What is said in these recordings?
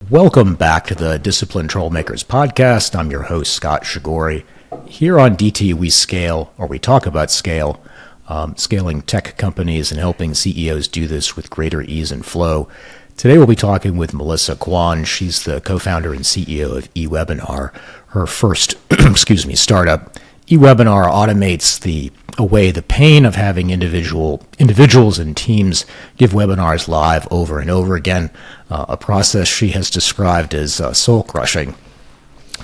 Welcome back to the Discipline Troublemakers podcast. I'm your host, Scott Shigori. Here on DT, we scale, or we talk about scale, scaling tech companies and helping CEOs do this with greater ease and flow. Today, we'll be talking with Melissa Kwan. She's the co-founder and CEO of eWebinar. Her first, startup. eWebinar automates away the pain of having individuals and teams give webinars live over and over again, a process she has described as soul-crushing.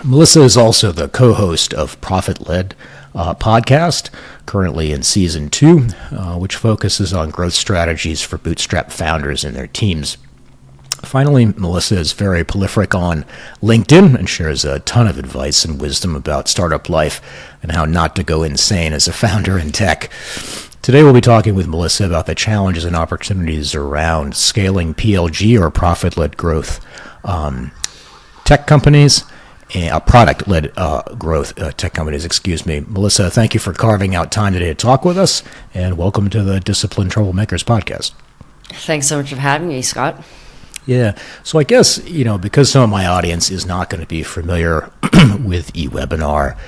Melissa is also the co-host of Profit-Led podcast, currently in season 2, which focuses on growth strategies for bootstrap founders and their teams. Finally, Melissa is very prolific on LinkedIn and shares a ton of advice and wisdom about startup life and how not to go insane as a founder in tech. Today, we'll be talking with Melissa about the challenges and opportunities around scaling PLG or profit-led growth tech companies, product-led growth tech companies, Melissa, thank you for carving out time today to talk with us, and welcome to the Discipline Troublemakers podcast. Thanks so much for having me, Scott. Yeah. So I guess, because some of my audience is not going to be familiar with eWebinar,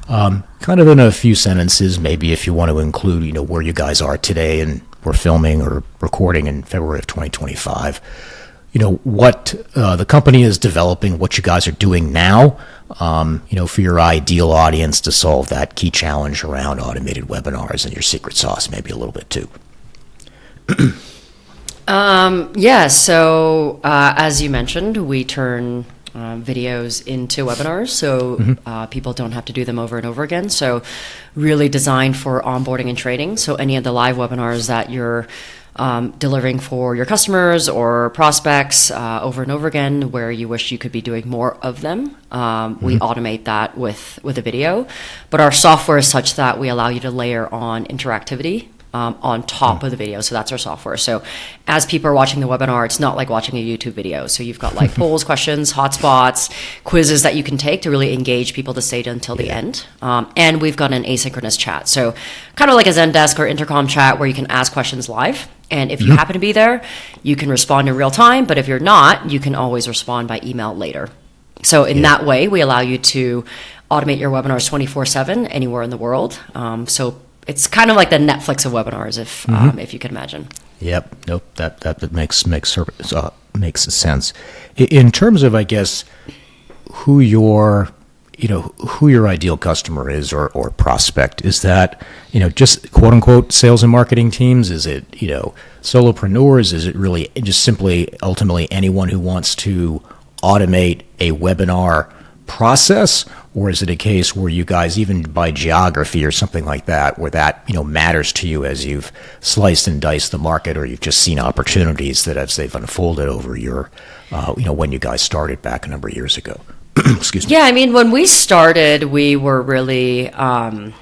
kind of in a few sentences, maybe if you want to include, where you guys are today, and we're filming or recording in February of 2025, what the company is developing, what you guys are doing now, for your ideal audience to solve that key challenge around automated webinars, and your secret sauce maybe a little bit too. So as you mentioned, we turn videos into webinars, so people don't have to do them over and over again. So really designed for onboarding and training. So any of the live webinars that you're delivering for your customers or prospects over and over again, where you wish you could be doing more of them, we automate that with a video. But our software is such that we allow you to layer on interactivity on top of the video. So that's our software. So as people are watching the webinar, it's not like watching a YouTube video. So you've got like polls, questions, hotspots, quizzes that you can take to really engage people to stay until the end. And we've got an asynchronous chat. So kind of like a Zendesk or intercom chat where you can ask questions live. And if you happen to be there, you can respond in real time. But if you're not, you can always respond by email later. So in that way, we allow you to automate your webinars 24/7 anywhere in the world. So it's kind of like the Netflix of webinars, if you can imagine. Yep. Nope. That makes sense. In terms of, I guess, who your ideal customer is or prospect, is that just quote unquote sales and marketing teams? Is it solopreneurs? Is it really just simply ultimately anyone who wants to automate a webinar process? Or is it a case where you guys, even by geography or something like that, where that matters to you as you've sliced and diced the market, or you've just seen opportunities that as they've unfolded over your, when you guys started back a number of years ago? Excuse me. Yeah, I mean, when we started, we were really, I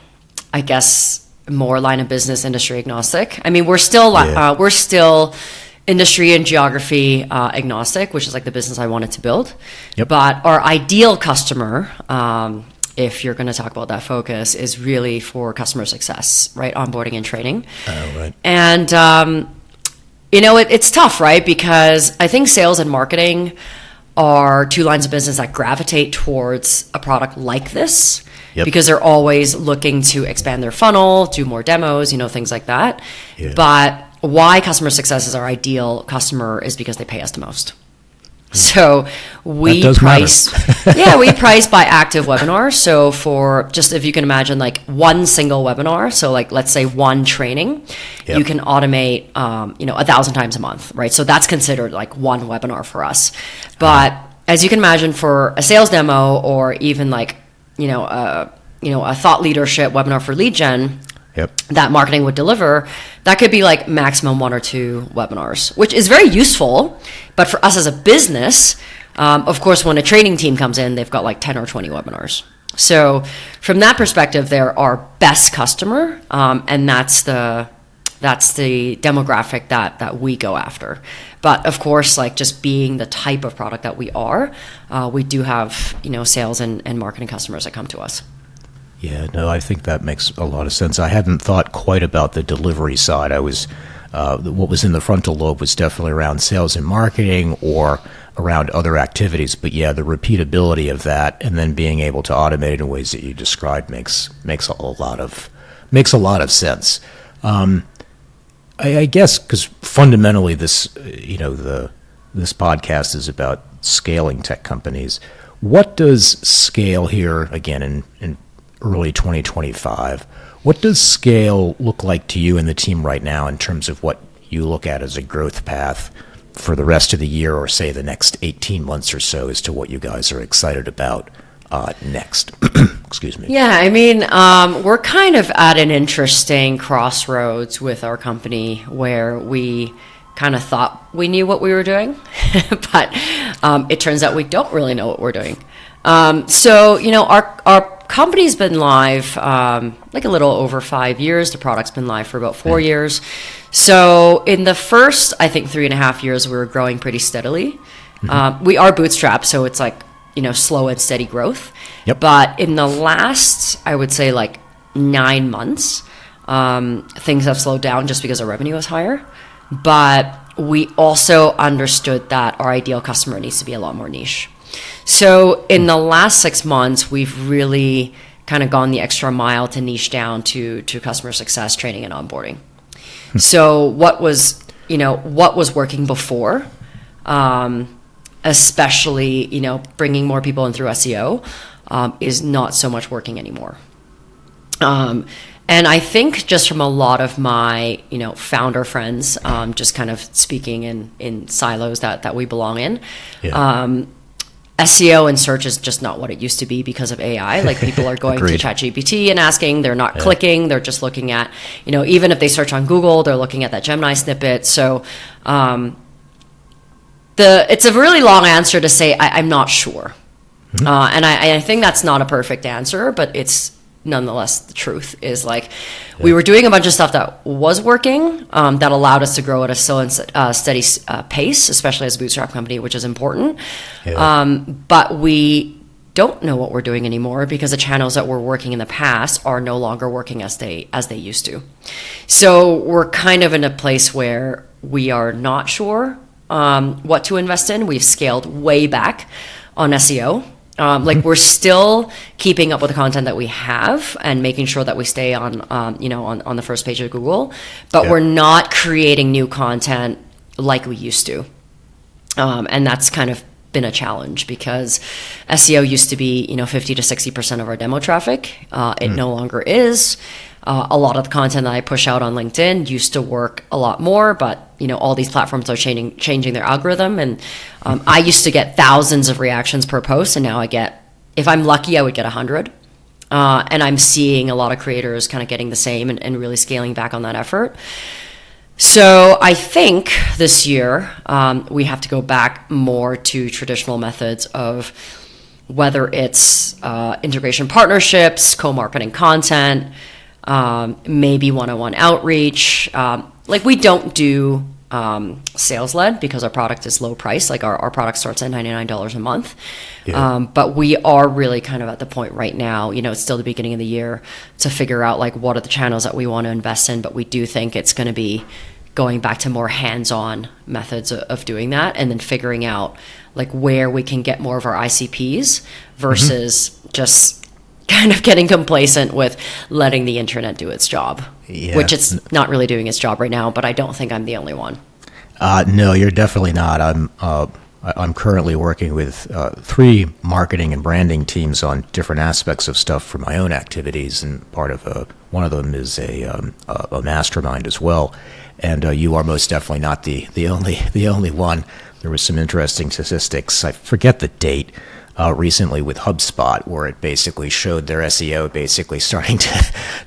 guess, more line of business industry agnostic. I mean, we're still industry and geography agnostic, which is like the business I wanted to build. Yep. But our ideal customer, if you're going to talk about that focus, is really for customer success, right? Onboarding and training. Oh, right. And, it's tough, right? Because I think sales and marketing are two lines of business that gravitate towards a product like this. Yep. Because they're always looking to expand their funnel, do more demos, things like that. Yeah. But why customer success is our ideal customer is because they pay us the most. So we price by active webinar. So for just, if you can imagine, like one single webinar, so like let's say one training, you can automate 1,000 times a month, right? So that's considered like one webinar for us. But as you can imagine, for a sales demo or even like a thought leadership webinar for lead gen, that marketing would deliver, that could be like maximum 1 or 2 webinars, which is very useful. But for us as a business, of course, when a training team comes in, they've got like 10 or 20 webinars. So from that perspective, they're our best customer, and that's the demographic that we go after. But of course, like just being the type of product that we are, we do have sales and marketing customers that come to us. Yeah, no, I think that makes a lot of sense. I hadn't thought quite about the delivery side. I was what was in the frontal lobe was definitely around sales and marketing or around other activities. But yeah, the repeatability of that and then being able to automate it in ways that you described makes a lot of sense. I guess because fundamentally this podcast is about scaling tech companies. What does scale here again in early 2025? What does scale look like to you and the team right now in terms of what you look at as a growth path for the rest of the year, or say the next 18 months or so, as to what you guys are excited about next? Excuse me. Yeah, I mean, we're kind of at an interesting crossroads with our company where we kind of thought we knew what we were doing, but it turns out we don't really know what we're doing. So, our company's been live like a little over 5 years. The product's been live for about 4 years. So in the first, I think, 3.5 years, we were growing pretty steadily. We are bootstrapped, so it's like, slow and steady growth. Yep. But in the last, I would say, like 9 months, things have slowed down just because our revenue is higher. But we also understood that our ideal customer needs to be a lot more niche. So in the last 6 months, we've really kind of gone the extra mile to niche down to customer success, training, and onboarding. So what was working before, especially, bringing more people in through SEO, is not so much working anymore. And I think just from a lot of my, founder friends, just kind of speaking in silos that we belong in, SEO and search is just not what it used to be because of AI. Like, people are going to ChatGPT and asking, they're not clicking, they're just looking at, even if they search on Google, they're looking at that Gemini snippet. So it's a really long answer to say I'm not sure. And I think that's not a perfect answer, but it's nonetheless the truth. Is like, we were doing a bunch of stuff that was working, that allowed us to grow at a slow and steady pace, especially as a bootstrap company, which is important. But we don't know what we're doing anymore because the channels that were working in the past are no longer working as they used to. So we're kind of in a place where we are not sure what to invest in. We've scaled way back on SEO. Like, we're still keeping up with the content that we have and making sure that we stay on the first page of Google, but we're not creating new content like we used to. And that's kind of been a challenge because SEO used to be, 50 to 60% of our demo traffic. It no longer is. A lot of the content that I push out on LinkedIn used to work a lot more, but all these platforms are changing their algorithm, and I used to get thousands of reactions per post, and now I get, if I'm lucky, I would get 100. And I'm seeing a lot of creators kind of getting the same and really scaling back on that effort. So I think this year we have to go back more to traditional methods of whether it's integration partnerships, co-marketing content, maybe one-on-one outreach. Like, we don't do sales-led because our product is low price. Like, our product starts at $99 a month. But we are really kind of at the point right now, it's still the beginning of the year, to figure out, like, what are the channels that we want to invest in. But we do think it's going to be going back to more hands-on methods of doing that, and then figuring out, like, where we can get more of our ICPs versus just kind of getting complacent with letting the internet do its job, which it's not really doing its job right now, but I don't think I'm the only one. No, you're definitely not. I'm currently working with 3 marketing and branding teams on different aspects of stuff for my own activities, and part of one of them is a mastermind as well. And you are most definitely not the only one. There was some interesting statistics. I forget the date. Recently with HubSpot, where it basically showed their SEO basically starting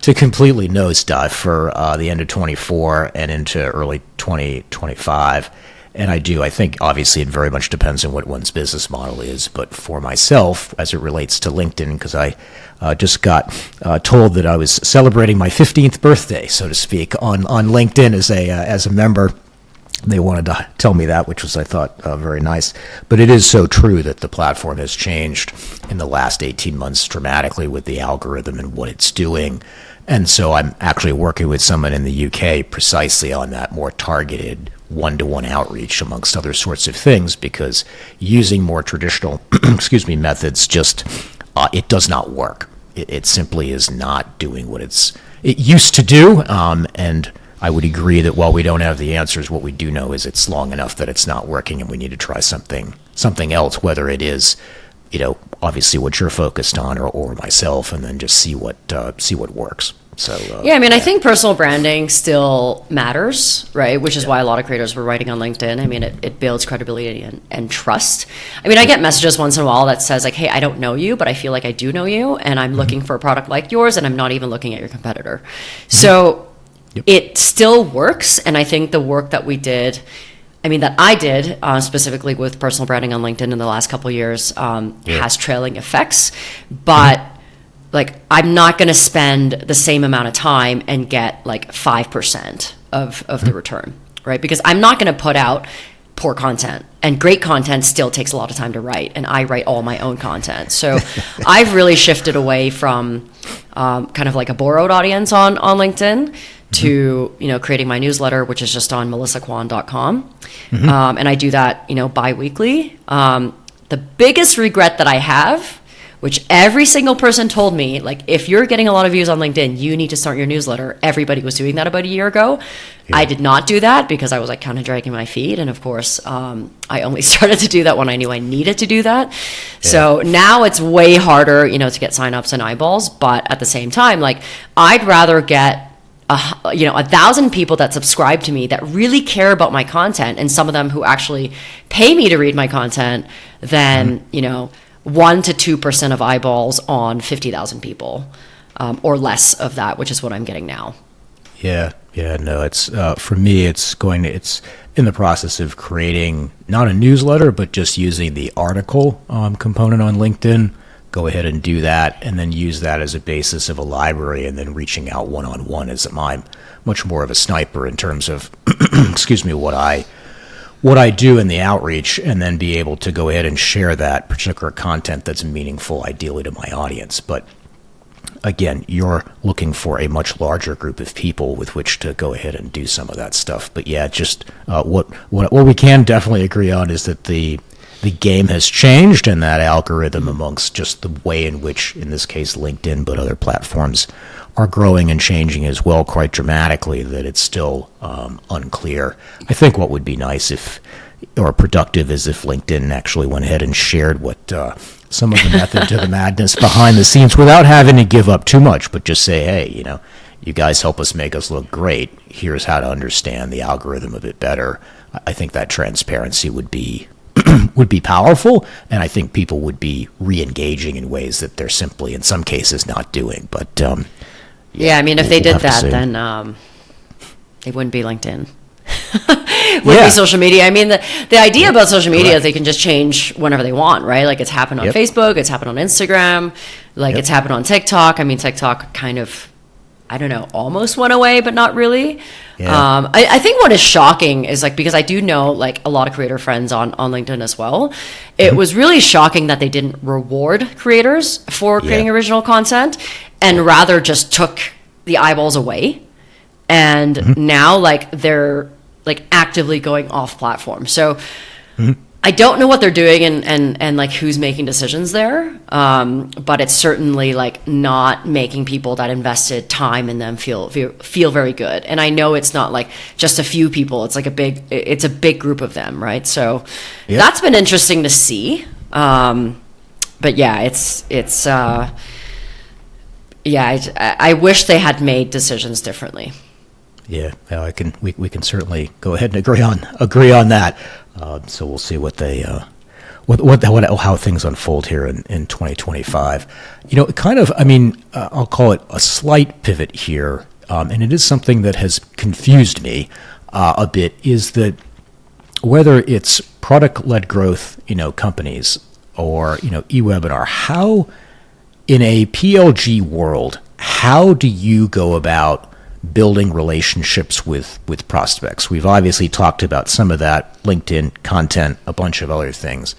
to completely nosedive for the end of 24 and into early 2025. And I think obviously it very much depends on what one's business model is. But for myself, as it relates to LinkedIn, because I just got told that I was celebrating my 15th birthday, so to speak, on LinkedIn as a member. they wanted to tell me that, which was, I thought, very nice. But it is so true that the platform has changed in the last 18 months dramatically with the algorithm and what it's doing. And so I'm actually working with someone in the UK precisely on that more targeted one-to-one outreach, amongst other sorts of things, because using more traditional, methods just, it does not work. It simply is not doing what it used to do. And I would agree that while we don't have the answers, what we do know is it's long enough that it's not working, and we need to try something else, whether it is, obviously what you're focused on, or myself, and then just see what works. So I think personal branding still matters, right? Which is why a lot of creators were writing on LinkedIn. I mean, it builds credibility and trust. I mean, I get messages once in a while that says like, hey, I don't know you, but I feel like I do know you, and I'm looking for a product like yours, and I'm not even looking at your competitor. So it still works, and I think the work that we did, that I did specifically with personal branding on LinkedIn in the last couple of years has trailing effects, but like I'm not going to spend the same amount of time and get like 5% of the return, right? Because I'm not going to put out poor content, and great content still takes a lot of time to write, and I write all my own content. So I've really shifted away from kind of like a borrowed audience on LinkedIn to creating my newsletter, which is just on melissakwan.com, and I do that bi-weekly. The biggest regret that I have, which every single person told me, like, if you're getting a lot of views on LinkedIn, you need to start your newsletter. Everybody was doing that about a year ago. Yeah. I did not do that because I was like kind of dragging my feet, and of course I only started to do that when I knew I needed to do that. Yeah. So now it's way harder to get signups and eyeballs, but at the same time, like, I'd rather get 1,000 people that subscribe to me that really care about my content, and some of them who actually pay me to read my content, than 1 to 2% of eyeballs on 50,000 people, or less of that, which is what I'm getting now. Yeah, no, it's for me, it's in the process of creating not a newsletter, but just using the article component on LinkedIn. Go ahead and do that, and then use that as a basis of a library, and then reaching out one-on-one as I'm much more of a sniper in terms of, what I do in the outreach, and then be able to go ahead and share that particular content that's meaningful, ideally to my audience. But again, you're looking for a much larger group of people with which to go ahead and do some of that stuff. But yeah, just what we can definitely agree on is that the game has changed, and that algorithm, amongst just the way in which, in this case, LinkedIn, but other platforms are growing and changing as well quite dramatically, that it's still unclear. I think what would be nice or productive is if LinkedIn actually went ahead and shared what some of the method to the madness behind the scenes, without having to give up too much, but just say, hey, you guys help us make us look great. Here's how to understand the algorithm a bit better. I think that transparency would be powerful, and I think people would be re-engaging in ways that they're simply, in some cases, not doing. But if they did that, then it wouldn't be LinkedIn. Wouldn't be social media. I mean, the idea about social media is they can just change whenever they want, right? Like, it's happened on Facebook, it's happened on Instagram, it's happened on TikTok. I mean, TikTok kind of, I don't know, almost went away, but not really. Yeah. I think what is shocking is, like, because I do know, like, a lot of creator friends on LinkedIn as well. It was really shocking that they didn't reward creators for creating original content, and rather just took the eyeballs away. And now, like, they're like actively going off platform. So I don't know what they're doing and like who's making decisions there. But it's certainly like not making people that invested time in them feel very good. And I know it's not like just a few people. It's like it's a big group of them, right? So that's been interesting to see. But yeah, I wish they had made decisions differently. Yeah, we can certainly go ahead and agree on that. So we'll see what they how things unfold here in 2025. I'll call it a slight pivot here, and it is something that has confused me a bit. Is that whether it's product-led growth, companies, or eWebinar, how in a PLG world, how do you go about building relationships with prospects? We've obviously talked about some of that, LinkedIn content, a bunch of other things,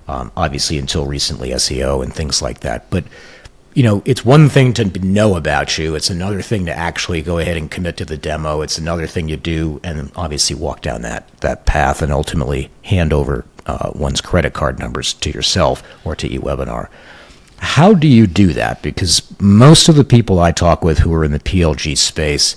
obviously until recently SEO and things like that. But it's one thing to know about you. It's another thing to actually go ahead and commit to the demo. It's another thing you do and obviously walk down that path and ultimately hand over one's credit card numbers to yourself or to eWebinar. How do you do that? Because most of the people I talk with who are in the PLG space,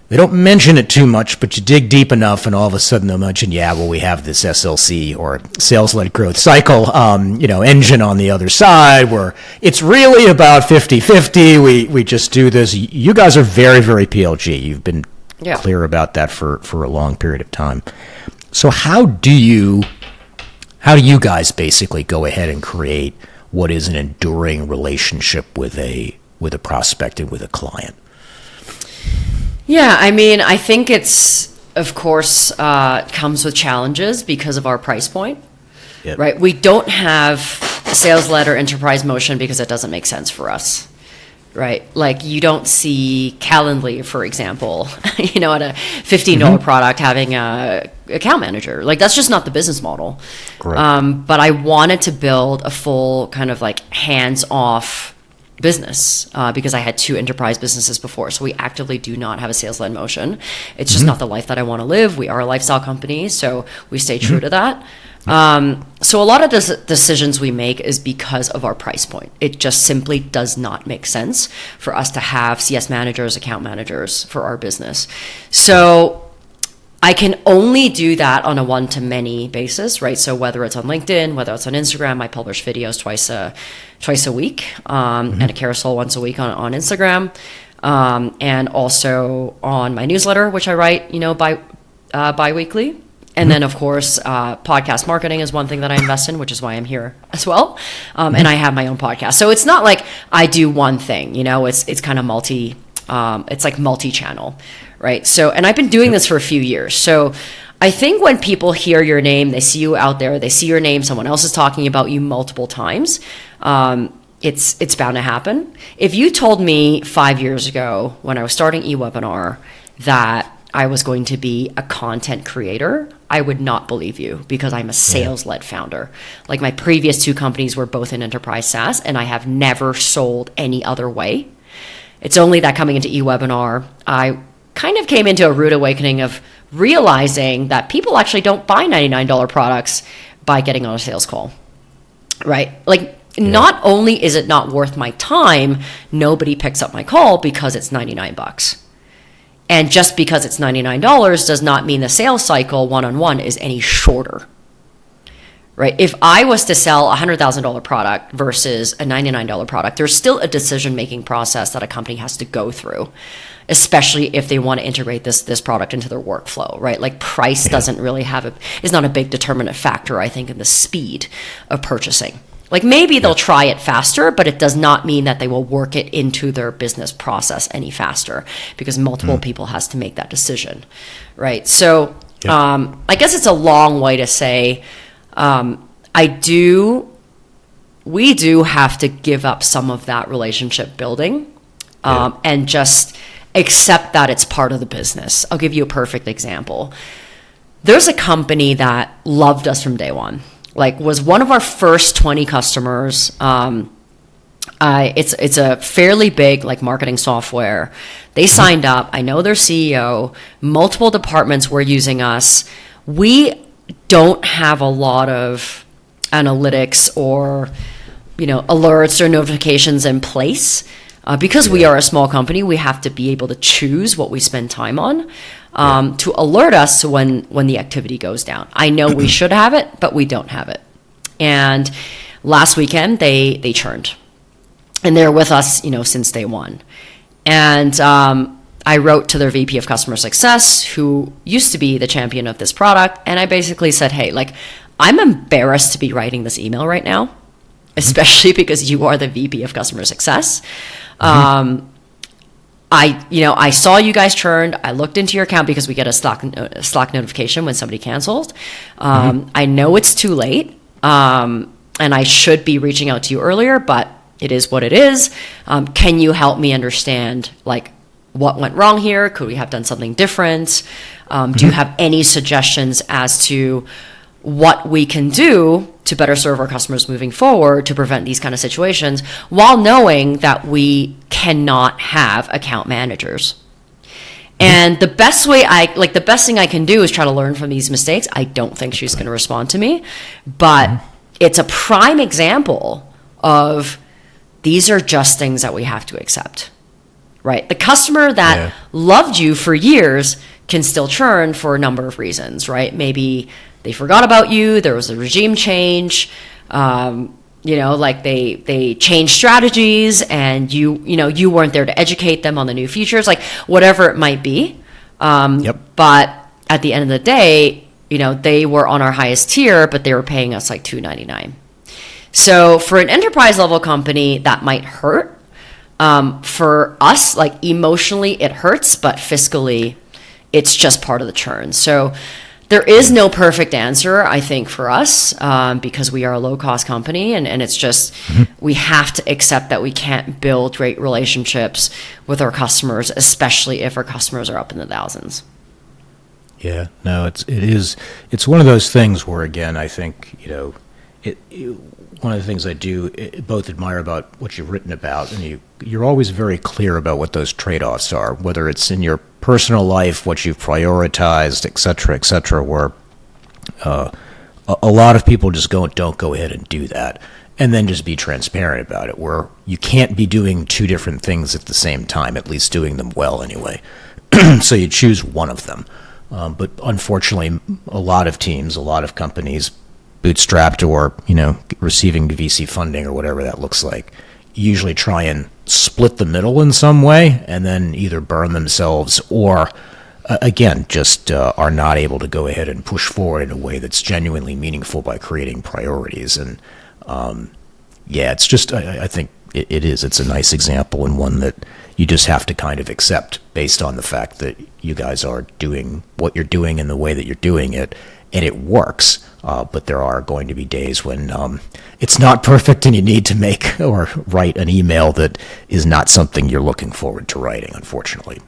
they don't mention it too much, but you dig deep enough and all of a sudden they'll mention, we have this SLC or sales-led growth cycle, engine on the other side where it's really about 50-50. We just do this. You guys are very, very PLG. You've been clear about that for a long period of time. So how do you guys basically go ahead and create what is an enduring relationship with a prospect and with a client? Yeah, I mean, I think it's, of course, comes with challenges because of our price point, right? We don't have a sales-led or enterprise motion because it doesn't make sense for us, right? Like you don't see Calendly, for example, at a $15 product having a account manager. Like that's just not the business model. But I wanted to build a full kind of like hands-off business because I had 2 enterprise businesses before. So we actively do not have a sales-led motion. It's just not the life that I want to live. We are a lifestyle company, so we stay true to that. So a lot of the decisions we make is because of our price point. It just simply does not make sense for us to have CS managers, account managers for our business. So I can only do that on a one-to-many basis, right? So whether it's on LinkedIn, whether it's on Instagram, I publish videos twice a week, and a carousel once a week on Instagram, and also on my newsletter, which I write, bi-weekly. And then, of course, podcast marketing is one thing that I invest in, which is why I'm here as well. And I have my own podcast. So it's not like I do one thing, it's kind of it's like multi-channel, right? So, and I've been doing this for a few years. So I think when people hear your name, they see you out there, they see your name, someone else is talking about you multiple times, it's bound to happen. If you told me 5 years ago when I was starting eWebinar that I was going to be a content creator, I would not believe you because I'm a sales-led founder. Like my previous 2 companies were both in enterprise SaaS and I have never sold any other way. It's only that coming into eWebinar, I kind of came into a rude awakening of realizing that people actually don't buy $99 products by getting on a sales call, right? Like not only is it not worth my time, nobody picks up my call because it's $99. And just because it's $99 does not mean the sales cycle one-on-one is any shorter, right? If I was to sell a $100,000 product versus a $99 product, there's still a decision-making process that a company has to go through, especially if they want to integrate this product into their workflow, right? Like price doesn't really is not a big determinant factor, I think, in the speed of purchasing. Like maybe they'll try it faster, but it does not mean that they will work it into their business process any faster because multiple people has to make that decision, right? So I guess it's a long way to say we do have to give up some of that relationship building and just accept that it's part of the business. I'll give you a perfect example. There's a company that loved us from day one. Like was one of our first 20 customers. It's a fairly big like marketing software. They signed up. I know their CEO. Multiple departments were using us. We don't have a lot of analytics or alerts or notifications in place. Because we are a small company, we have to be able to choose what we spend time on to alert us when the activity goes down. I know we should have it, but we don't have it. And last weekend, they churned. And they're with us, since day one. And I wrote to their VP of Customer Success, who used to be the champion of this product. And I basically said, hey, like, I'm embarrassed to be writing this email right now, especially because you are the VP of Customer Success. I saw you guys churned. I looked into your account because we get a Slack notification when somebody cancels. I know it's too late, and I should be reaching out to you earlier, but it is what it is. Can you help me understand, like, what went wrong here? Could we have done something different? Do you have any suggestions as to what we can do to better serve our customers moving forward to prevent these kind of situations, while knowing that we cannot have account managers? And the best thing I can do is try to learn from these mistakes. I don't think she's going to respond to me, but it's a prime example of these are just things that we have to accept, right? The customer that loved you for years can still churn for a number of reasons, right? Maybe they forgot about you, there was a regime change, like they changed strategies, and you weren't there to educate them on the new features, like whatever it might be. But at the end of the day, they were on our highest tier, but they were paying us like $2.99. So for an enterprise level company, that might hurt. For us, like emotionally, it hurts, but fiscally, it's just part of the churn. So there is no perfect answer, I think, for us, because we are a low-cost company, and it's just we have to accept that we can't build great relationships with our customers, especially if our customers are up in the thousands. Yeah, no, it's one of those things where, again, I think, one of the things I do both admire about what you've written about, and you're always very clear about what those trade-offs are, whether it's in your personal life, what you've prioritized, et cetera, where a lot of people just don't go ahead and do that, and then just be transparent about it, where you can't be doing two different things at the same time, at least doing them well anyway. So you choose one of them. But unfortunately, a lot of teams, a lot of companies, bootstrapped or, receiving VC funding or whatever that looks like, usually try and split the middle in some way and then either burn themselves or, again, just are not able to go ahead and push forward in a way that's genuinely meaningful by creating priorities. And it's just, I think it's a nice example, and one that you just have to kind of accept based on the fact that you guys are doing what you're doing in the way that you're doing it, and it works. But there are going to be days when it's not perfect, and you need to make or write an email that is not something you're looking forward to writing, unfortunately.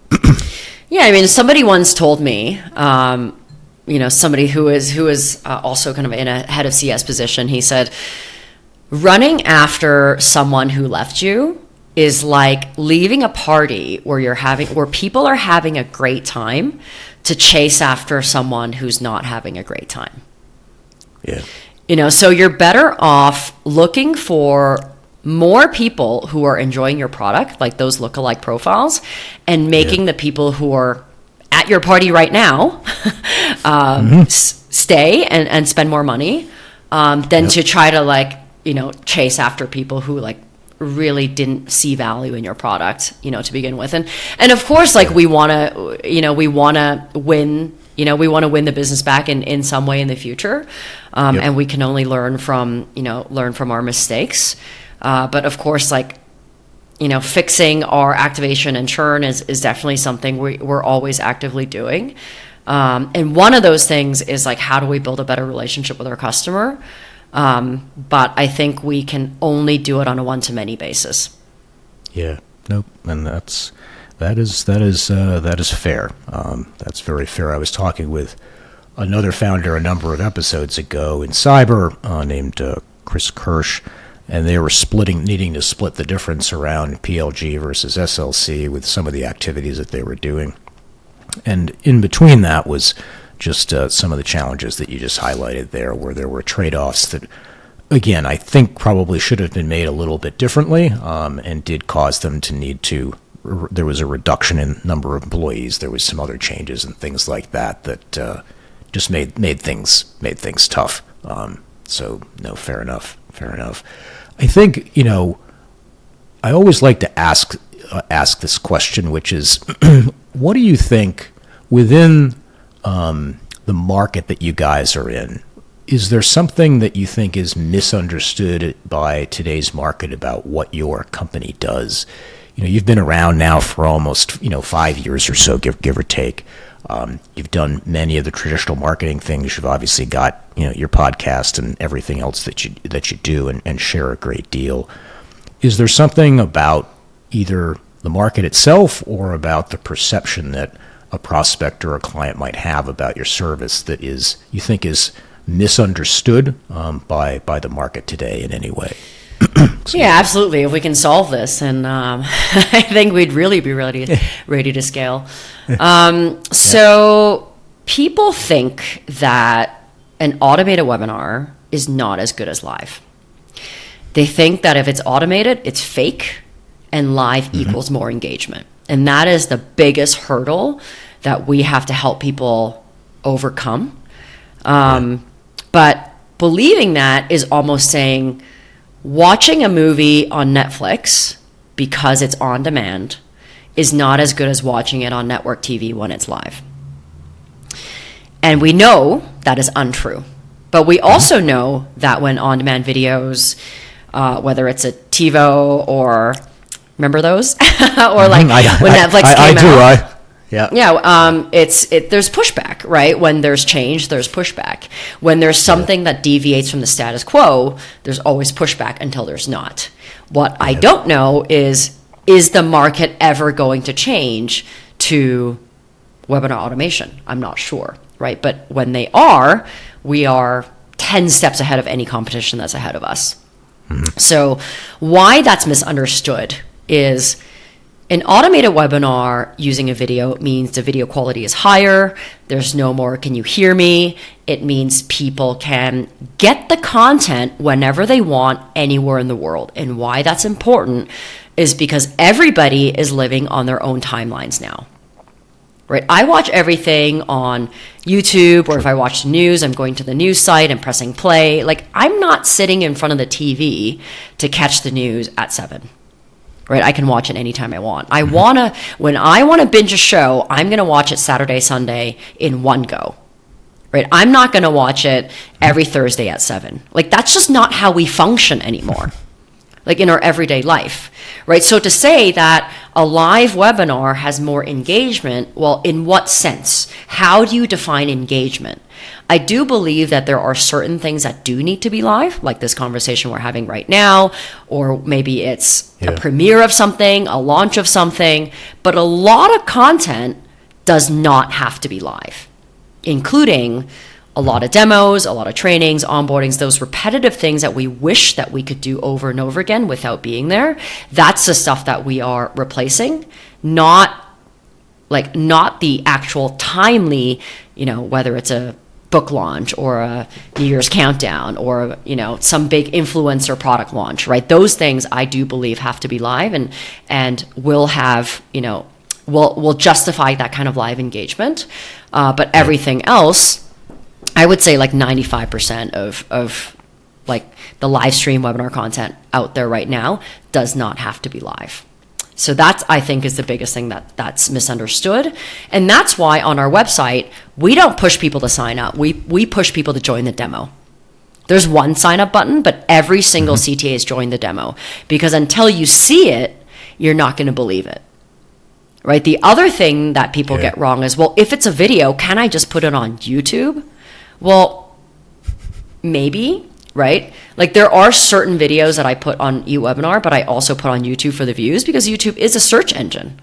Yeah, I mean, somebody once told me, somebody who is also kind of in a head of CS position, he said, running after someone who left you is like leaving a party where people are having a great time to chase after someone who's not having a great time. Yeah. So you're better off looking for more people who are enjoying your product, like those lookalike profiles, and making the people who are at your party right now stay and spend more money than to try to chase after people who really didn't see value in your product, to begin with. And of course, we want to win, we want to win the business back in some way in the future. And we can only learn from our mistakes. But of course, fixing our activation and churn is definitely something we're always actively doing. And one of those things is how do we build a better relationship with our customer? But I think we can only do it on a one-to-many basis. Yeah, nope, and that is fair. That's very fair. I was talking with another founder a number of episodes ago in cyber named Chris Kirsch, and they were needing to split the difference around PLG versus SLC with some of the activities that they were doing, and in between that was just some of the challenges that you just highlighted there, where there were trade-offs that, again, I think probably should have been made a little bit differently, and did cause them to need to. There was a reduction in number of employees. There was some other changes and things like that just made things tough. So no, fair enough. I think I always like to ask this question, which is, what do you think within the market that you guys are in? Is there something that you think is misunderstood by today's market about what your company does? You've been around now for almost 5 years or so, give or take. You've done many of the traditional marketing things. You've obviously got your podcast and everything else that you do and share a great deal. Is there something about either the market itself or about the perception that a prospect or a client might have about your service that you think is misunderstood by the market today in any way? Yeah, absolutely. If we can solve this, and I think we'd really be ready to scale. So people think that an automated webinar is not as good as live. They think that if it's automated, it's fake, and live equals more engagement. And that is the biggest hurdle that we have to help people overcome. But believing that is almost saying watching a movie on Netflix because it's on demand is not as good as watching it on network TV when it's live. And we know that is untrue. But we also know that when on-demand videos, whether it's a TiVo or, remember those? Or like when Netflix came out. There's pushback, right? When there's change, there's pushback. When there's something that deviates from the status quo, there's always pushback until there's not. What I don't know is the market ever going to change to webinar automation? I'm not sure, right? But when they are, we are 10 steps ahead of any competition that's ahead of us. So why that's misunderstood is an automated webinar using a video means the video quality is higher. There's no more, can you hear me? It means people can get the content whenever they want, anywhere in the world. And why that's important is because everybody is living on their own timelines now. Right? I watch everything on YouTube, or if I watch the news, I'm going to the news site and pressing play. Like, I'm not sitting in front of the TV to catch the news at 7. Right? I can watch it anytime I want. When I want to binge a show, I'm going to watch it Saturday, Sunday in one go. Right? I'm not going to watch it every Thursday at 7. Like, that's just not how we function anymore. Like in our everyday life, right? So to say that a live webinar has more engagement, well, in what sense? How do you define engagement? I do believe that there are certain things that do need to be live, like this conversation we're having right now, or maybe it's a premiere of something, a launch of something, but a lot of content does not have to be live, including a lot of demos, a lot of trainings, onboardings, those repetitive things that we wish that we could do over and over again without being there. That's the stuff that we are replacing, not the actual timely, whether it's a book launch or a New Year's countdown or, some big influencer product launch, right? Those things I do believe have to be live and will have, will justify that kind of live engagement. But everything else, I would say like 95% of like the live stream webinar content out there right now does not have to be live. So that's, I think, is the biggest thing that's misunderstood. And that's why on our website, we don't push people to sign up. We push people to join the demo. There's one sign up button, but every single CTA has joined the demo, because until you see it, you're not going to believe it. Right? The other thing that people get wrong is, well, if it's a video, can I just put it on YouTube? Well, maybe, right? Like there are certain videos that I put on eWebinar, but I also put on YouTube for the views, because YouTube is a search engine.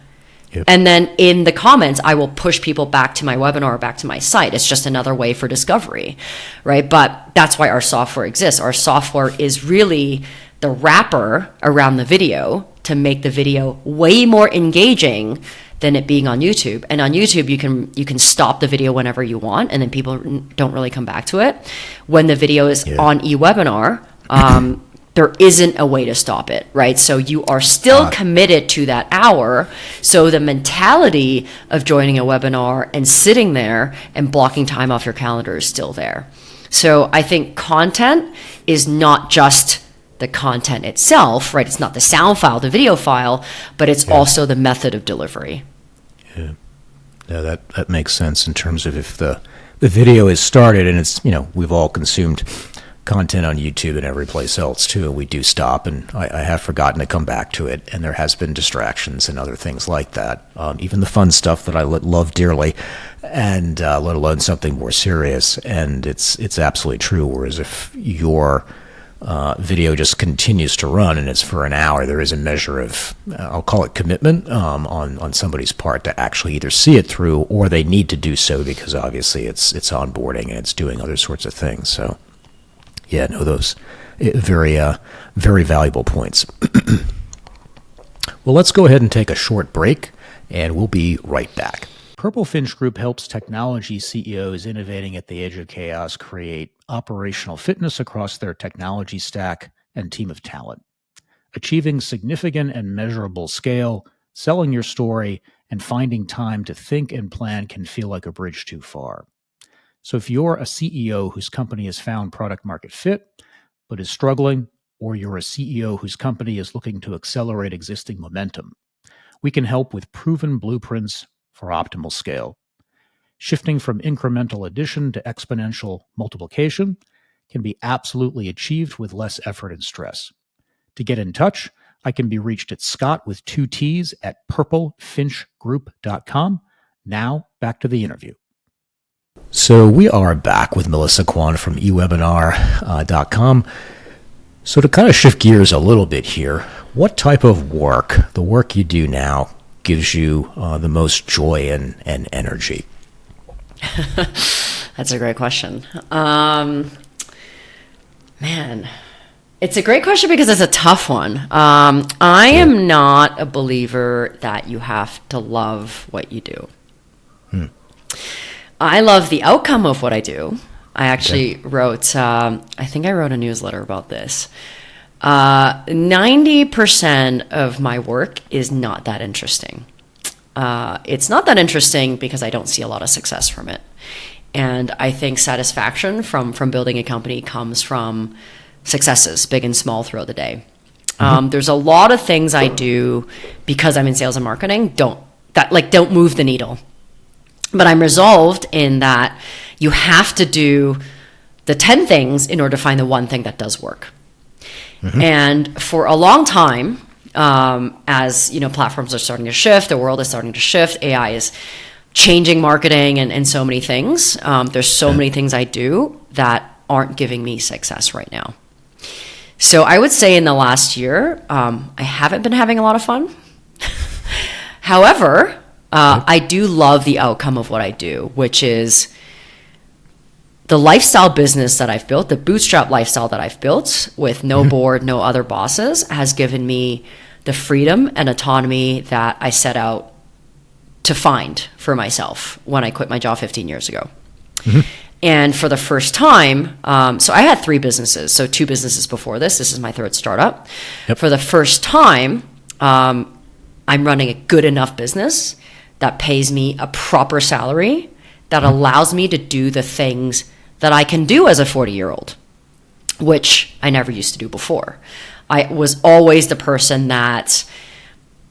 And then in the comments, I will push people back to my webinar or back to my site. It's just another way for discovery, right? But that's why our software exists. Our software is really the wrapper around the video to make the video way more engaging than it being on YouTube. And on YouTube, you can stop the video whenever you want, and then people don't really come back to it. When the video is on eWebinar, there isn't a way to stop it, right? So you are still committed to that hour. So the mentality of joining a webinar and sitting there and blocking time off your calendar is still there. So I think content is not just the content itself, right? It's not the sound file, the video file, but it's also the method of delivery. Yeah, that makes sense in terms of if the video is started, and it's, we've all consumed content on YouTube and every place else too, and we do stop, and I have forgotten to come back to it, and there has been distractions and other things like that, even the fun stuff that I love dearly, and let alone something more serious. And it's absolutely true. Whereas if you're video just continues to run and it's for an hour, there is a measure of, I'll call it commitment on somebody's part to actually either see it through, or they need to do so because obviously it's onboarding and it's doing other sorts of things. So yeah, no, those very valuable points. Well, let's go ahead and take a short break, and we'll be right back. Purple Finch Group helps technology CEOs innovating at the edge of chaos create operational fitness across their technology stack and team of talent. Achieving significant and measurable scale, selling your story, and finding time to think and plan can feel like a bridge too far. So if you're a CEO whose company has found product market fit, but is struggling, or you're a CEO whose company is looking to accelerate existing momentum, we can help with proven blueprints for optimal scale. Shifting from incremental addition to exponential multiplication can be absolutely achieved with less effort and stress. To get in touch, I can be reached at Scott with 2 T's at purplefinchgroup.com. Now, back to the interview. So we are back with Melissa Kwan from eWebinar.com. So to kind of shift gears a little bit here, what type of work, the work you do now, gives you the most joy and energy? That's a great question. Man, it's a great question because it's a tough one. I am not a believer that you have to love what you do. I love the outcome of what I do. I actually wrote, I think I wrote a newsletter about this. 90% of my work is not that interesting. It's not that interesting because I don't see a lot of success from it. And I think satisfaction from building a company comes from successes, big and small, throughout the day. There's a lot of things I do because I'm in sales and marketing don't move the needle. But I'm resolved in that you have to do the 10 things in order to find the one thing that does work. And for a long time, as platforms are starting to shift, the world is starting to shift, AI is changing marketing and so many things. There's so many things I do that aren't giving me success right now. So I would say in the last year, I haven't been having a lot of fun. However, I do love the outcome of what I do, which is the lifestyle business that I've built, the bootstrap lifestyle that I've built with no board, no other bosses, has given me the freedom and autonomy that I set out to find for myself when I quit my job 15 years ago. And for the first time, so I had 3 businesses, so 2 businesses before this. This is my 3rd startup. For the first time, I'm running a good enough business that pays me a proper salary that allows me to do the things that I can do as a 40-year-old, which I never used to do before. I was always the person that,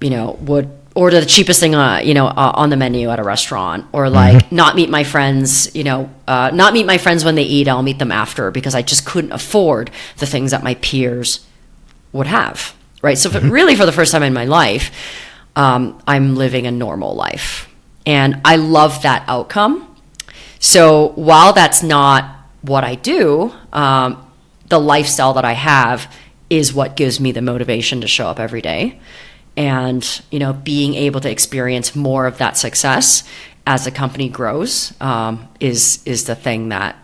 would order the cheapest thing, on the menu at a restaurant, or not meet my friends, not meet my friends when they eat. I'll meet them after, because I just couldn't afford the things that my peers would have, right? So really, for the first time in my life, I'm living a normal life, and I love that outcome. So while that's not what I do, the lifestyle that I have is what gives me the motivation to show up every day. And, being able to experience more of that success as the company grows is the thing that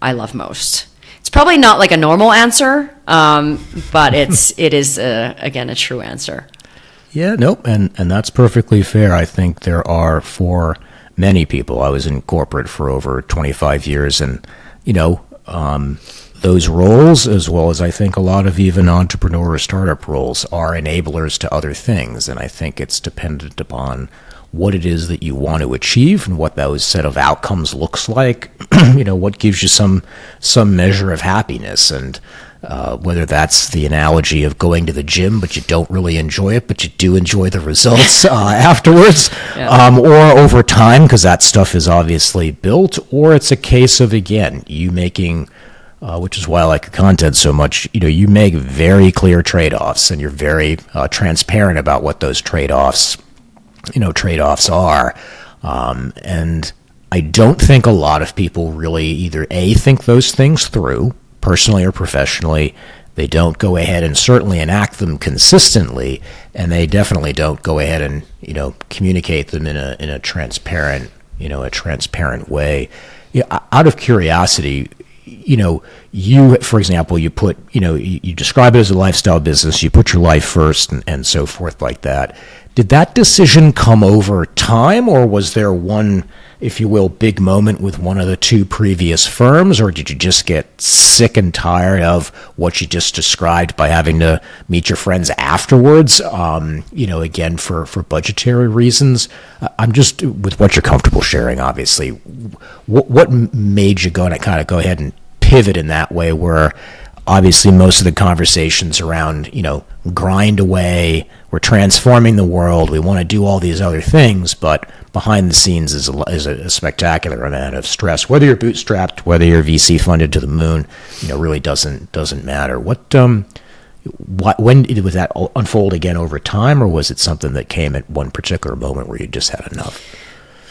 I love most. It's probably not like a normal answer, but it is, again, a true answer. Yeah, nope, and that's perfectly fair. I think there are, for many people, I was in corporate for over 25 years, and, those roles, as well as I think a lot of even entrepreneur or startup roles, are enablers to other things. And I think it's dependent upon what it is that you want to achieve and what those set of outcomes looks like, what gives you some measure of happiness. And whether that's the analogy of going to the gym, but you don't really enjoy it, but you do enjoy the results afterwards, or over time, because that stuff is obviously built, or it's a case of, again, you making, which is why I like your content so much, you make very clear trade-offs, and you're very transparent about what those trade-offs are. And I don't think a lot of people really either A, think those things through, personally or professionally. They don't go ahead and certainly enact them consistently, and they definitely don't go ahead and communicate them in a transparent way. Out of curiosity, you, for example, you put, you describe it as a lifestyle business, you put your life first and so forth like that. Did that decision come over time, or was there one, if you will, big moment with one of the two previous firms, or did you just get sick and tired of what you just described by having to meet your friends afterwards, again, for budgetary reasons? I'm just, with what you're comfortable sharing, obviously, what made you go ahead and pivot in that way, where obviously most of the conversations around, grind away, we're transforming the world, we want to do all these other things, but behind the scenes is a spectacular amount of stress. Whether you're bootstrapped, whether you're VC funded to the moon, really doesn't matter. When did that unfold again over time, or was it something that came at one particular moment where you just had enough?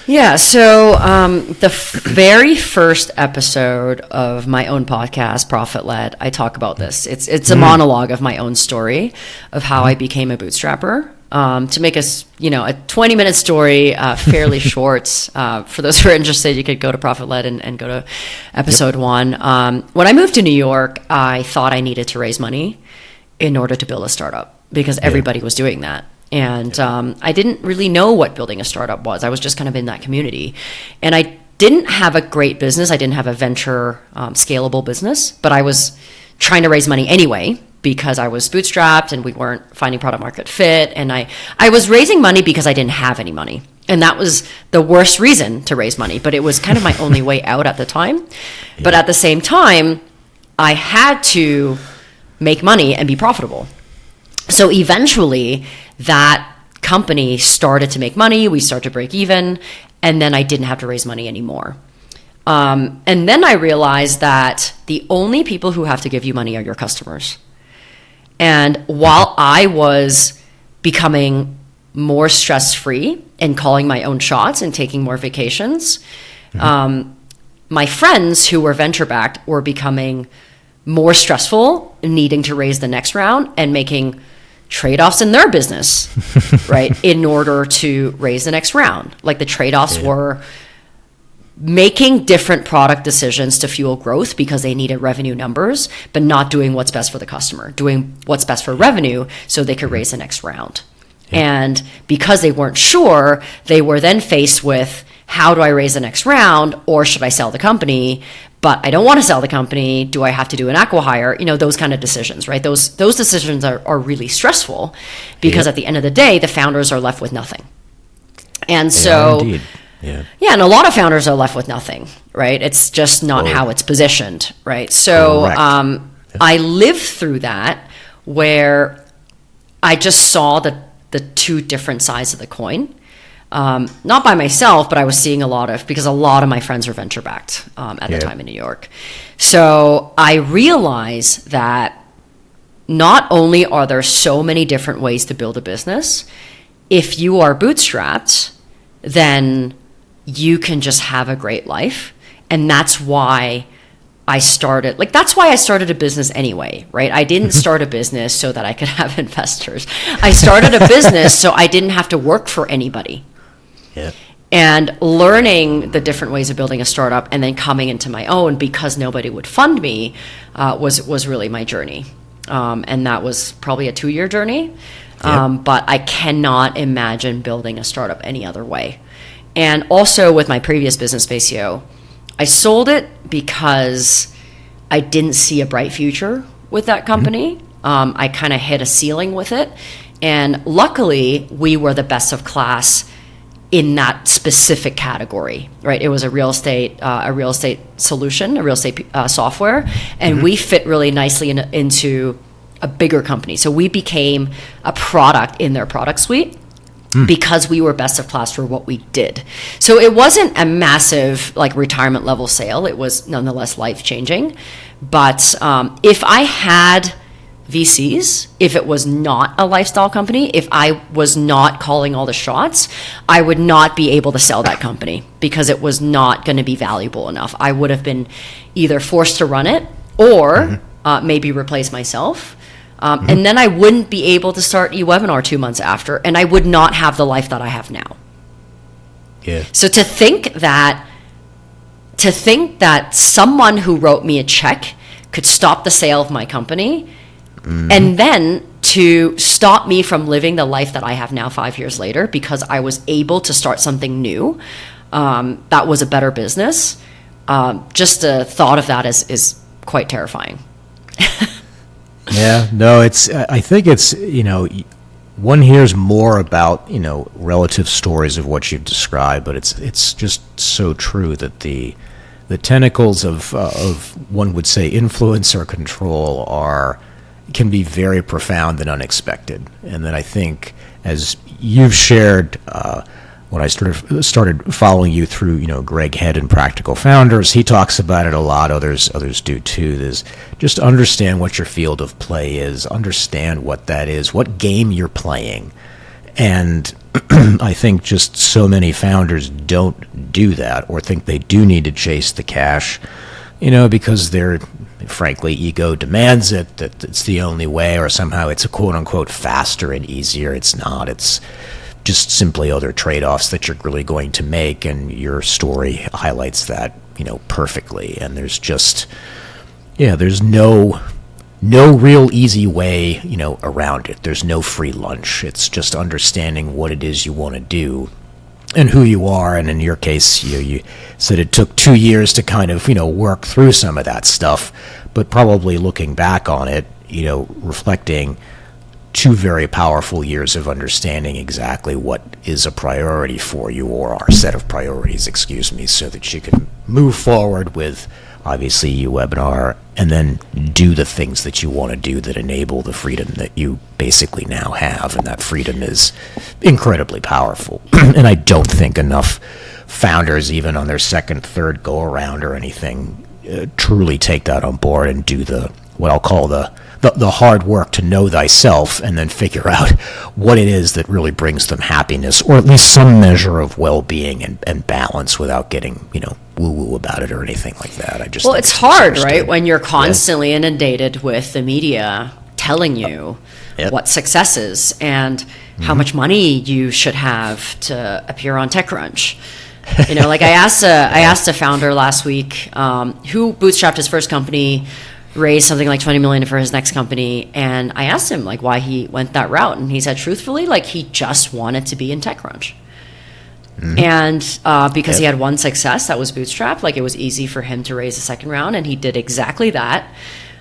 Yeah, so the very first episode of my own podcast, Profit Led, I talk about this. It's a monologue of my own story of how I became a bootstrapper. To make a 20-minute story fairly short, for those who are interested, you could go to Profit Led and go to episode 1. When I moved to New York, I thought I needed to raise money in order to build a startup because everybody was doing that. And I didn't really know what building a startup was. I was just kind of in that community. And I didn't have a great business. I didn't have a venture scalable business, but I was trying to raise money anyway because I was bootstrapped and we weren't finding product market fit. And I was raising money because I didn't have any money. And that was the worst reason to raise money, but it was kind of my only way out at the time. Yeah. But at the same time, I had to make money and be profitable. So eventually that company started to make money, we started to break even, and then I didn't have to raise money anymore. And then I realized that the only people who have to give you money are your customers. And while I was becoming more stress-free and calling my own shots and taking more vacations, my friends who were venture-backed were becoming more stressful, needing to raise the next round and making trade-offs in their business, right, in order to raise the next round. Like the trade-offs were making different product decisions to fuel growth because they needed revenue numbers, but not doing what's best for the customer, doing what's best for revenue so they could raise the next round. And because they weren't sure, they were then faced with, how do I raise the next round, or should I sell the company? But I don't want to sell the company. Do I have to do an acqui-hire? Those kind of decisions, right? Those decisions are really stressful because at the end of the day, the founders are left with nothing. And so, and a lot of founders are left with nothing, right? It's just not how it's positioned, right? So I lived through that where I just saw the two different sides of the coin. Not by myself, but I was seeing because a lot of my friends were venture backed at the time in New York. So I realized that not only are there so many different ways to build a business, if you are bootstrapped, then you can just have a great life. And that's why I started a business anyway, right? I didn't start a business so that I could have investors. I started a business so I didn't have to work for anybody. And learning the different ways of building a startup and then coming into my own because nobody would fund me was really my journey. And that was probably a 2-year journey. But I cannot imagine building a startup any other way. And also with my previous business, Spacio, I sold it because I didn't see a bright future with that company. I kind of hit a ceiling with it. And luckily, we were the best of class in that specific category, right? It was a real estate solution, a real estate software, and we fit really nicely into a bigger company. So we became a product in their product suite because we were best of class for what we did. So it wasn't a massive retirement level sale. It was nonetheless life changing. But if I had VCs, if it was not a lifestyle company, if I was not calling all the shots, I would not be able to sell that company because it was not going to be valuable enough. I would have been either forced to run it or maybe replace myself. And then I wouldn't be able to start eWebinar 2 months after, and I would not have the life that I have now. Yeah. So to think that someone who wrote me a check could stop the sale of my company, and then to stop me from living the life that I have now 5 years later because I was able to start something new that was a better business, just the thought of that is quite terrifying. Yeah, no, I think it's, one hears more about, relative stories of what you've described, but it's just so true that the tentacles of one would say influence or control can be very profound and unexpected. And then I think, as you've shared, when I started following you through, Greg Head and Practical Founders, he talks about it a lot. Others do too. There's just understand what your field of play is, understand what that is, what game you're playing. And I think just so many founders don't do that, or think they do need to chase the cash, because frankly, ego demands it, that it's the only way, or somehow it's a quote unquote faster and easier. It's not. It's just simply other trade-offs that you're really going to make, and your story highlights that, perfectly. And there's just, there's no real easy way, around it. There's no free lunch. It's just understanding what it is you want to do and who you are. And in your case, you said it took 2 years to kind of, work through some of that stuff, but probably looking back on it, reflecting 2 very powerful years of understanding exactly what is a priority for you, or our set of priorities, so that you can move forward with, obviously, eWebinar, and then do the things that you want to do that enable the freedom that you basically now have. And that freedom is incredibly powerful. And I don't think enough founders, even on their second, third go around or anything, truly take that on board and do what I'll call the hard work to know thyself, and then figure out what it is that really brings them happiness, or at least some measure of well-being and balance, without getting, woo-woo about it or anything like that. Well, it's hard, right? When you're constantly inundated with the media telling you what success is and how much money you should have to appear on TechCrunch. Like I asked a founder last week who bootstrapped his first company, raised something like $20 million for his next company, and I asked him why he went that route, and he said truthfully he just wanted to be in TechCrunch. And because he had one success, that was Bootstrap, it was easy for him to raise a second round, and he did exactly that.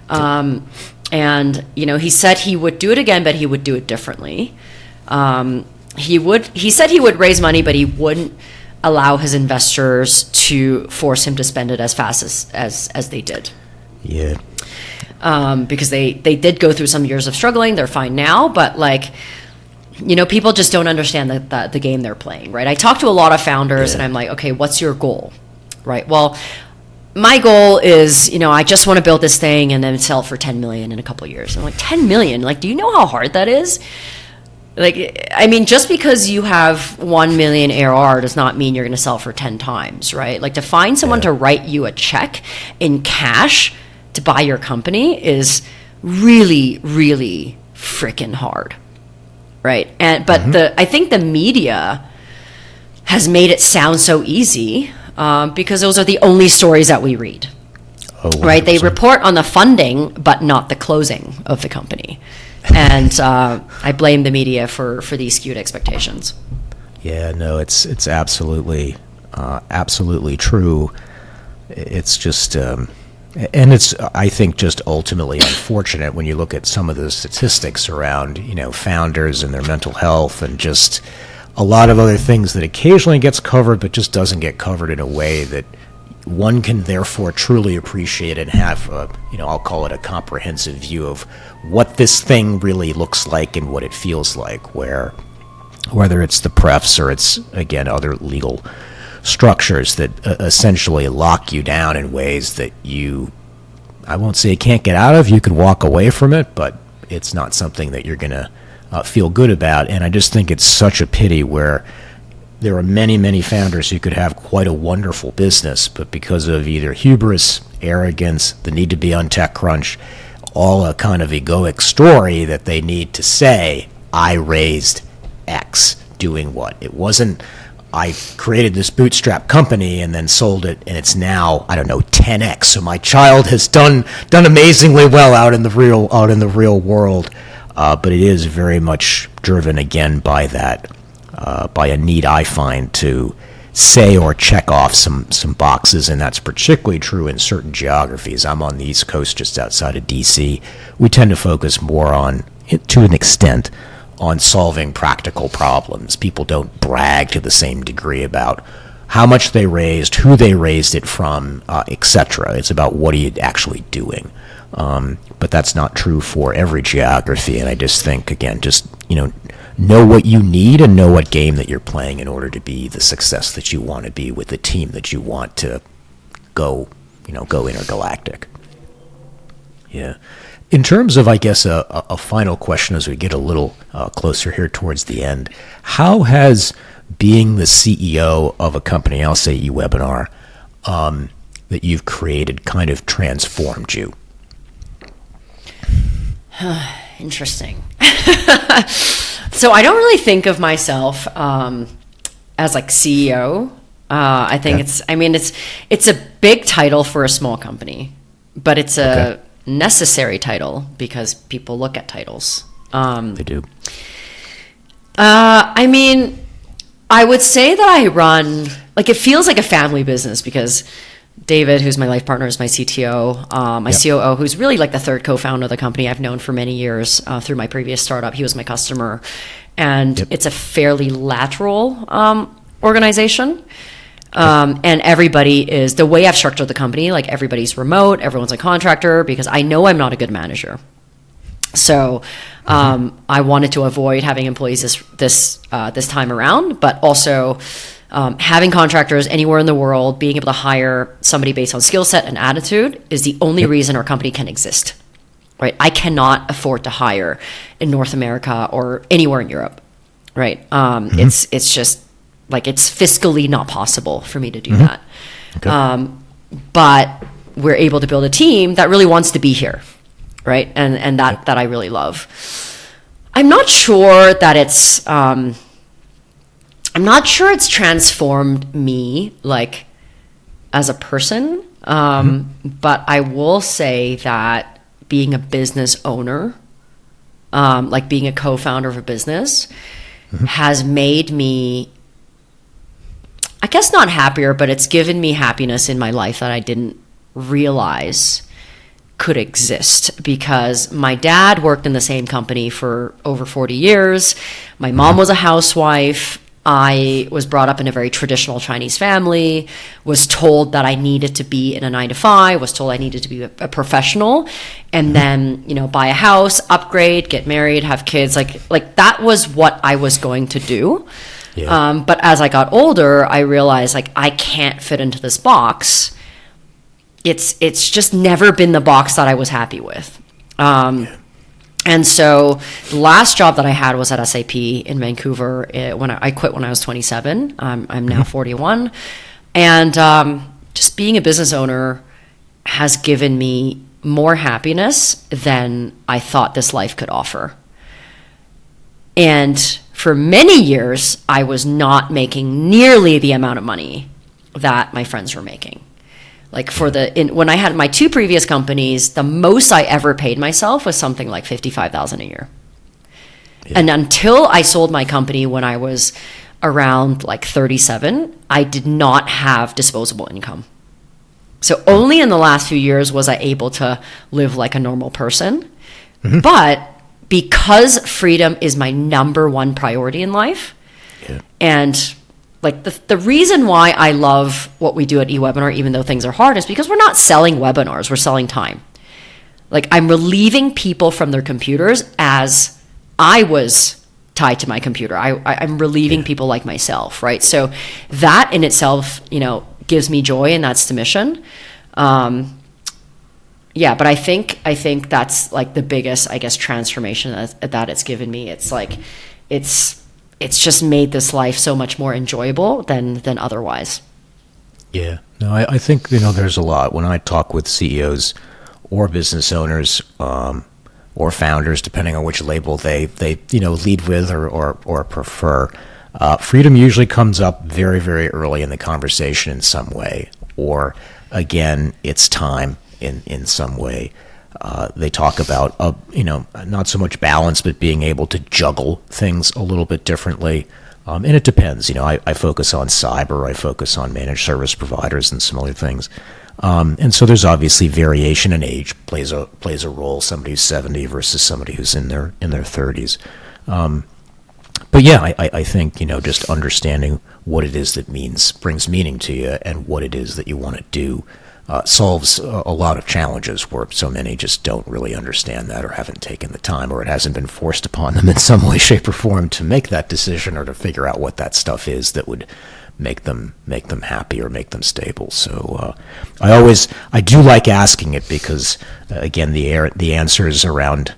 And he said he would do it again, but he would do it differently. He said he would raise money, but he wouldn't allow his investors to force him to spend it as fast as they did. Yeah. Because they did go through some years of struggling. They're fine now, but people just don't understand the game they're playing, right? I talk to a lot of founders, and I'm like, okay, what's your goal, right? Well, my goal is, I just want to build this thing and then sell for 10 million in a couple of years. I'm like, 10 million? Do you know how hard that is? Just because you have 1 million ARR does not mean you're going to sell for 10 times, right? To find someone to write you a check in cash to buy your company is really, really freaking hard, right? But I think the media has made it sound so easy because those are the only stories that we read, right? They report on the funding, but not the closing of the company. And I blame the media for these skewed expectations. Yeah, no, it's absolutely true. It's just, and it's, I think, just ultimately unfortunate when you look at some of the statistics around, founders and their mental health, and just a lot of other things that occasionally gets covered, but just doesn't get covered in a way that one can therefore truly appreciate and have I'll call it a comprehensive view of what this thing really looks like and what it feels like, whether it's the prefs or it's, again, other legal structures that essentially lock you down in ways that I won't say you can't get out of, you can walk away from it, but it's not something that you're going to feel good about. And I just think it's such a pity where there are many, many founders who could have quite a wonderful business, but because of either hubris, arrogance, the need to be on TechCrunch, all a kind of egoic story that they need to say, I raised X doing what? It wasn't, I created this bootstrap company and then sold it, and it's now, I don't know, 10x. So my child has done amazingly well out in the real world, but it is very much driven again by that, by a need I find to say or check off some boxes, and that's particularly true in certain geographies. I'm on the East Coast, just outside of DC. We tend to focus more on, to an extent, on solving practical problems. People don't brag to the same degree about how much they raised, who they raised it from, etc. It's about what are you actually doing. But that's not true for every geography, and I just think, again, just, know what you need and know what game that you're playing in order to be the success that you want to be with the team that you want to go intergalactic. Yeah. In terms of, I guess, a final question as we get a little closer here towards the end, how has being the CEO of a company, I'll say eWebinar, that you've created kind of transformed you? Interesting. So I don't really think of myself as like CEO. I think it's a big title for a small company, but it's a necessary title because people look at titles. They do. I would say that I run, like, it feels like a family business because David, who's my life partner, is my CTO. My COO, who's really like the third co-founder of the company, I've known for many years through my previous startup. He was my customer. And it's a fairly lateral organization. And everybody is, the way I've structured the company, like everybody's remote, everyone's a contractor, because I know I'm not a good manager. So I wanted to avoid having employees this time around, but also having contractors anywhere in the world, being able to hire somebody based on skill set and attitude is the only reason our company can exist, right? I cannot afford to hire in North America or anywhere in Europe, right? It's just like, it's fiscally not possible for me to do that. Okay. But we're able to build a team that really wants to be here, right? And that I really love. I'm not sure that it's transformed me like as a person, but I will say that being a business owner, like being a co-founder of a business, has made me, I guess, not happier, but it's given me happiness in my life that I didn't realize could exist, because my dad worked in the same company for over 40 years. My mom was a housewife. I was brought up in a very traditional Chinese family, was told that I needed to be in a 9-to-5, was told I needed to be a professional, and then, buy a house, upgrade, get married, have kids. Like that was what I was going to do. Yeah. But as I got older, I realized, like, I can't fit into this box. It's just never been the box that I was happy with. And so the last job that I had was at SAP in Vancouver when I quit when I was 27. I'm now 41. And just being a business owner has given me more happiness than I thought this life could offer. And for many years, I was not making nearly the amount of money that my friends were making. Like when I had my two previous companies, the most I ever paid myself was something like $55,000 a year. Yeah. And until I sold my company when I was around like 37, I did not have disposable income. So only in the last few years was I able to live like a normal person. But because freedom is my number one priority in life, and like the reason why I love what we do at eWebinar, even though things are hard, is because we're not selling webinars, we're selling time. Like, I'm relieving people from their computers as I was tied to my computer. I'm relieving people like myself, right? So that in itself, gives me joy, and that's the mission. But I think that's like the biggest, I guess, transformation that it's given me. It's like, it's just made this life so much more enjoyable than otherwise. Yeah, no, I think, there's a lot. When I talk with CEOs or business owners or founders, depending on which label they lead with or prefer, freedom usually comes up very, very early in the conversation in some way. Or, again, it's time in some way. They talk about, not so much balance, but being able to juggle things a little bit differently. And it depends. I focus on cyber, I focus on managed service providers and some other things. And so there's obviously variation in age plays a role. Somebody who's 70 versus somebody who's in their 30s. But yeah, I think, just understanding what it is that brings meaning to you and what it is that you want to do solves a lot of challenges where so many just don't really understand that or haven't taken the time, or it hasn't been forced upon them in some way, shape, or form to make that decision or to figure out what that stuff is that would make them happy or make them stable. So I do like asking it because, again, the answers around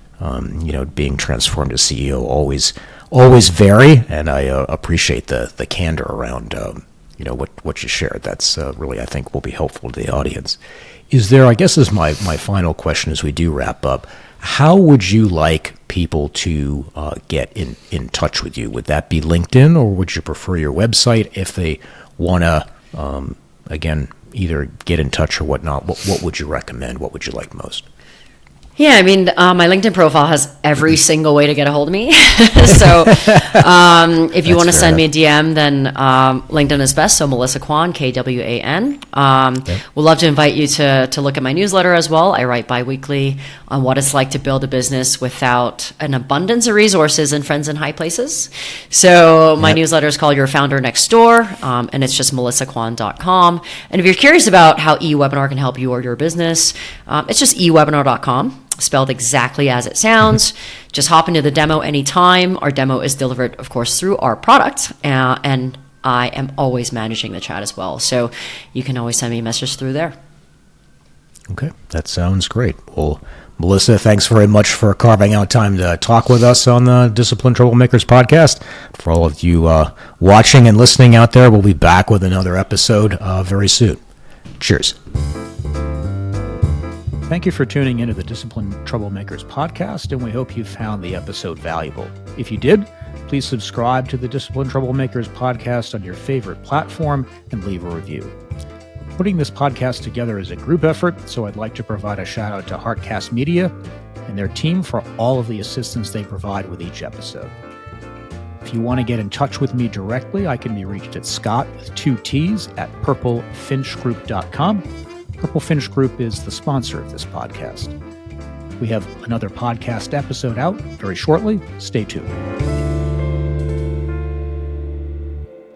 being transformed as CEO always vary, and I appreciate the candor around what you shared. That's really, I think, will be helpful to the audience. Is there, I guess, is my final question as we do wrap up, how would you like people to get in touch with you? Would that be LinkedIn, or would you prefer your website if they want to, again, either get in touch or whatnot? What would you recommend? What would you like most? Yeah, I mean, my LinkedIn profile has every single way to get a hold of me. So if you want to send me a DM, then LinkedIn is best. So Melissa Kwan, Kwan. We'd love to invite you to look at my newsletter as well. I write bi-weekly on what it's like to build a business without an abundance of resources and friends in high places. So my newsletter is called Your Founder Next Door, and it's just melissakwan.com. And if you're curious about how eWebinar can help you or your business, it's just eWebinar.com. Spelled exactly as it sounds. Just hop into the demo anytime. Our demo is delivered, of course, through our product, and I am always managing the chat as well. So you can always send me a message through there. Okay, that sounds great. Well, Melissa, thanks very much for carving out time to talk with us on the Disciplined Troublemakers podcast. For all of you watching and listening out there, we'll be back with another episode very soon. Cheers. Thank you for tuning into the Disciplined Troublemakers podcast, and we hope you found the episode valuable. If you did, please subscribe to the Disciplined Troublemakers podcast on your favorite platform and leave a review. Putting this podcast together is a group effort, so I'd like to provide a shout out to Heartcast Media and their team for all of the assistance they provide with each episode. If you want to get in touch with me directly, I can be reached at Scott with 2 T's at purplefinchgroup.com. Purple Finch Group is the sponsor of this podcast. We have another podcast episode out very shortly. Stay tuned.